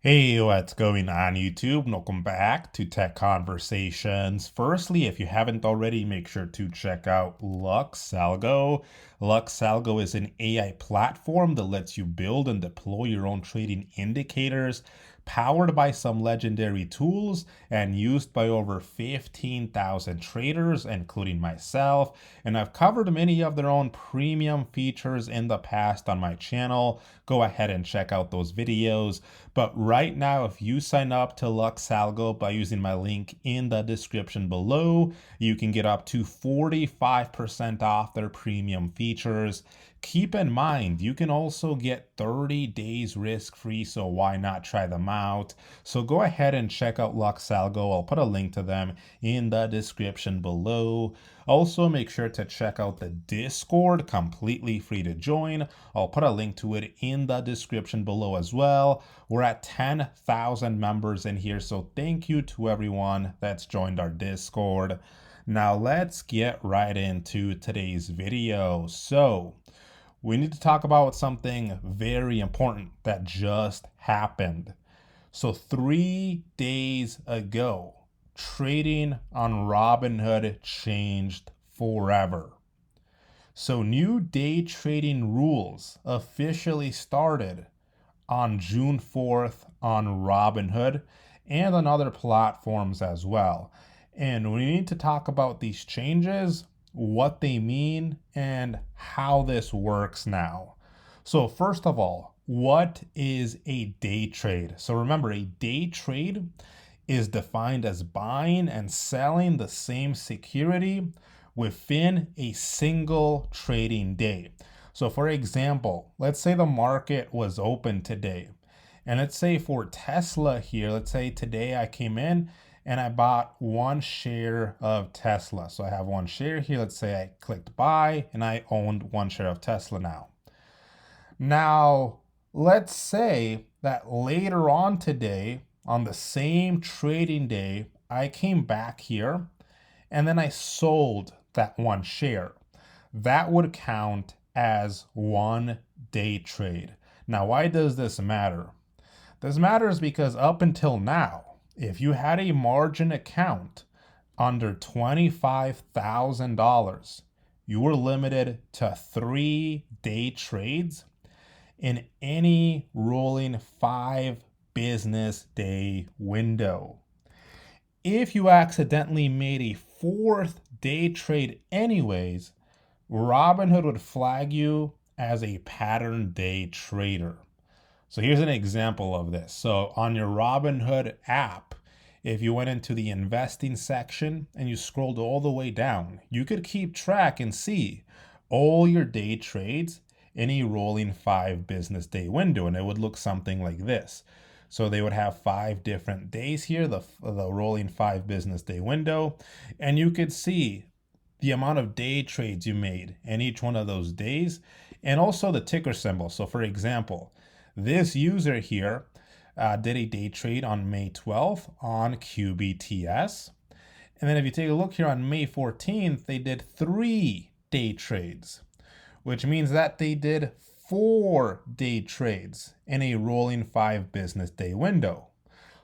Hey, what's going on YouTube? Welcome back to Tech Conversations. Firstly, if you haven't already, make sure to check out Luxalgo. Luxalgo is an AI platform that lets you build and deploy your own trading indicators, powered by some legendary tools and used by over 15,000 traders, including myself. And I've covered many of their own premium features in the past on my channel. Go ahead and check out those videos. But right now, if you sign up to Luxalgo by using my link in the description below, you can get up to 45% off their premium features. Keep in mind, you can also get 30 days risk-free, so why not try them out? So go ahead and check out Luxalgo. I'll put a link to them in the description below. Also, make sure to check out the Discord, completely free to join. I'll put a link to it in the description below as well. We're at 10,000 members in here, so thank you to everyone that's joined our Discord. Now let's get right into today's video. So we need to talk about something very important that just happened. So 3 days ago, trading on Robinhood changed forever. So new day trading rules officially started on June 4th on Robinhood and on other platforms as well. And we need to talk about these changes, what they mean, and how this works now. So, first of all, what is a day trade? So, remember, a day trade is defined as buying and selling the same security within a single trading day. So, for example, let's say the market was open today. And let's say for Tesla here, let's say today I came in and I bought one share of Tesla. So I have one share here. Let's say I clicked buy and I owned one share of Tesla now. Now, let's say that later on today, on the same trading day, I came back here and then I sold that one share. That would count as one day trade. Now, why does this matter? This matters because up until now, if you had a margin account under $25,000, you were limited to 3 day trades in any rolling 5 business day window. If you accidentally made a 4th day trade anyways, Robinhood would flag you as a pattern day trader. So here's an example of this. So on your Robinhood app, if you went into the investing section and you scrolled all the way down, you could keep track and see all your day trades in a rolling 5 business day window, and it would look something like this. So they would have 5 different days here, the rolling 5 business day window, and you could see the amount of day trades you made in each one of those days, and also the ticker symbol. So for example, this user here did a day trade on May 12th on QBTS. And then if you take a look here on May 14th, they did 3 day trades, which means that they did 4 day trades in a rolling 5 business day window.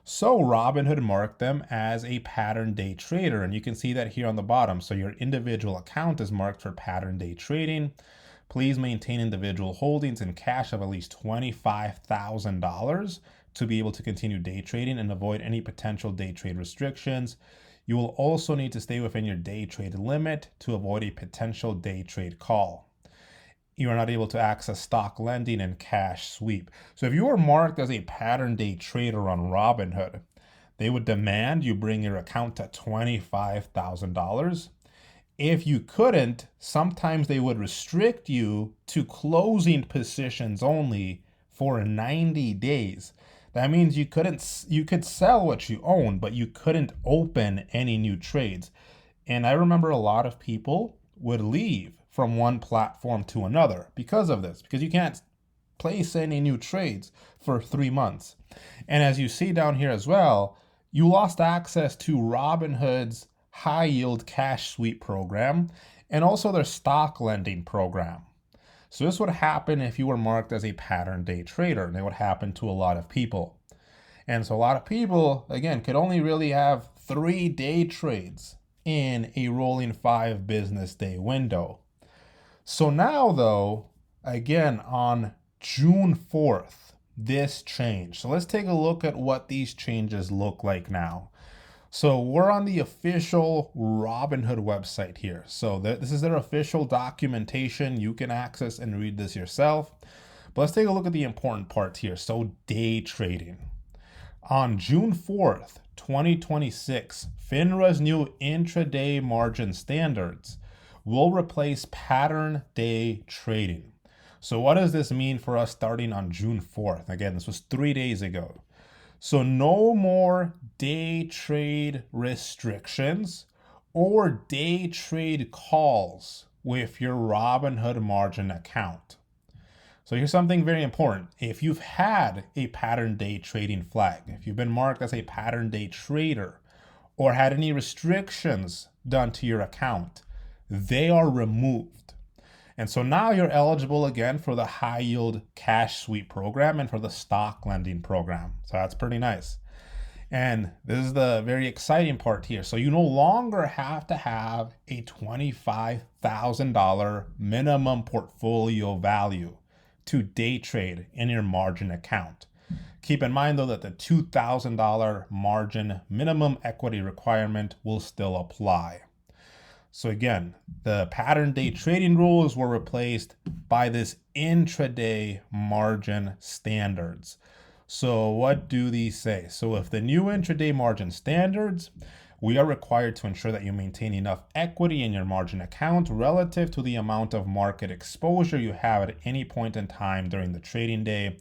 So Robinhood marked them as a pattern day trader, and you can see that here on the bottom. So your individual account is marked for pattern day trading. Please maintain individual holdings in cash of at least $25,000 to be able to continue day trading and avoid any potential day trade restrictions. You will also need to stay within your day trade limit to avoid a potential day trade call. You are not able to access stock lending and cash sweep. So if you are marked as a pattern day trader on Robinhood, they would demand you bring your account to $25,000. If you couldn't, sometimes they would restrict you to closing positions only for 90 days. That means you could sell what you own, but you couldn't open any new trades. And I remember a lot of people would leave from one platform to another because of this, because you can't place any new trades for 3 months. And as you see down here as well, you lost access to Robinhood's high yield cash sweep program and also their stock lending program. So this would happen if you were marked as a pattern day trader, and it would happen to a lot of people. And so a lot of people, again, could only really have 3 day trades in a rolling 5 business day window. So now, though, again, on June 4th, this changed. So let's take a look at what these changes look like now. So we're on the official Robinhood website here. So this is their official documentation. You can access and read this yourself. But let's take a look at the important part here. So day trading. On June 4th, 2026, FINRA's new intraday margin standards will replace pattern day trading. So what does this mean for us starting on June 4th? Again, this was 3 days ago. So no more day trade restrictions or day trade calls with your Robinhood margin account. So here's something very important. If you've had a pattern day trading flag, if you've been marked as a pattern day trader or had any restrictions done to your account, they are removed. And so now you're eligible again for the high yield cash sweep program and for the stock lending program. So that's pretty nice. And this is the very exciting part here. So you no longer have to have a $25,000 minimum portfolio value to day trade in your margin account. Keep in mind though that the $2,000 margin minimum equity requirement will still apply. So again, the pattern day trading rules were replaced by this intraday margin standards. So what do these say? So with the new intraday margin standards, we are required to ensure that you maintain enough equity in your margin account relative to the amount of market exposure you have at any point in time during the trading day.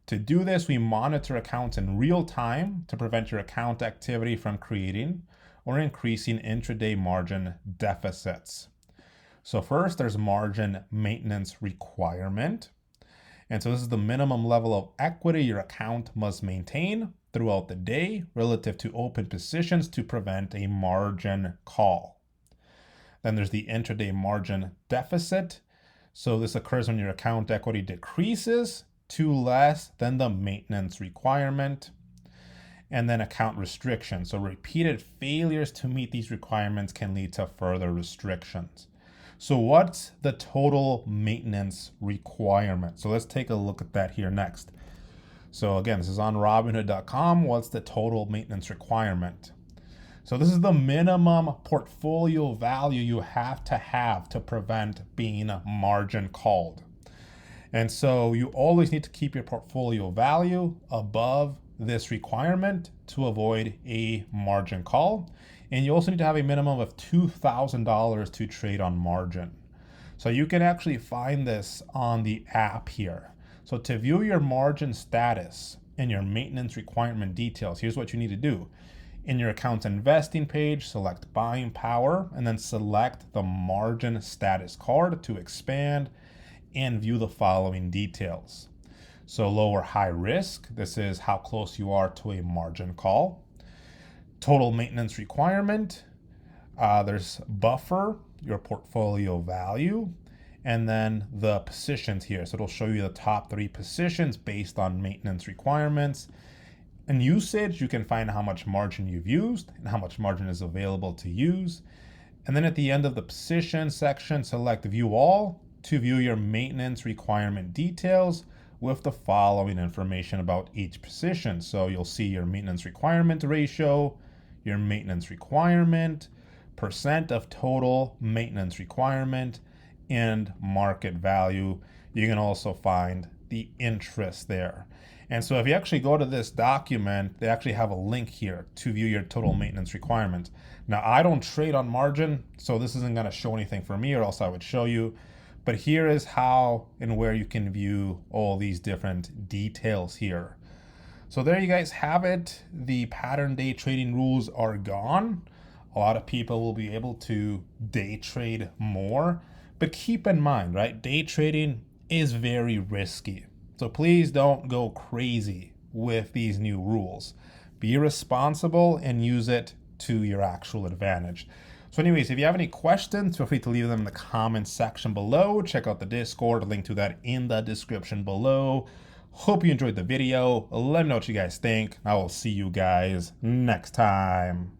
To do this, we monitor accounts in real time to prevent your account activity from creating or increasing intraday margin deficits. So first, there's margin maintenance requirement. And so this is the minimum level of equity your account must maintain throughout the day relative to open positions to prevent a margin call. Then there's the intraday margin deficit. So this occurs when your account equity decreases to less than the maintenance requirement. And then account restriction. So repeated failures to meet these requirements can lead to further restrictions. So what's the total maintenance requirement? So let's take a look at that here next. So again, this is on Robinhood.com. What's the total maintenance requirement? So this is the minimum portfolio value you have to prevent being margin called. And so you always need to keep your portfolio value above this requirement to avoid a margin call. And you also need to have a minimum of $2,000 to trade on margin. So you can actually find this on the app here. So to view your margin status and your maintenance requirement details, here's what you need to do. In your account's investing page, select buying power and then select the margin status card to expand and view the following details. So low or high risk, this is how close you are to a margin call. Total maintenance requirement, there's buffer, your portfolio value, and then the positions here. So it'll show you the top 3 positions based on maintenance requirements. In usage, you can find how much margin you've used and how much margin is available to use. And then at the end of the position section, select view all to view your maintenance requirement details with the following information about each position. So you'll see your maintenance requirement ratio, your maintenance requirement, percent of total maintenance requirement, and market value. You can also find the interest there. And so if you actually go to this document, they actually have a link here to view your total maintenance requirement. Now, I don't trade on margin, so this isn't going to show anything for me, or else I would show you. But here is how and where you can view all these different details here. So there you guys have it. The pattern day trading rules are gone. A lot of people will be able to day trade more. But keep in mind, right, day trading is very risky. So please don't go crazy with these new rules. Be responsible and use it to your actual advantage. So anyways, if you have any questions, feel free to leave them in the comments section below. Check out the Discord, link to that in the description below. Hope you enjoyed the video. Let me know what you guys think. I will see you guys next time.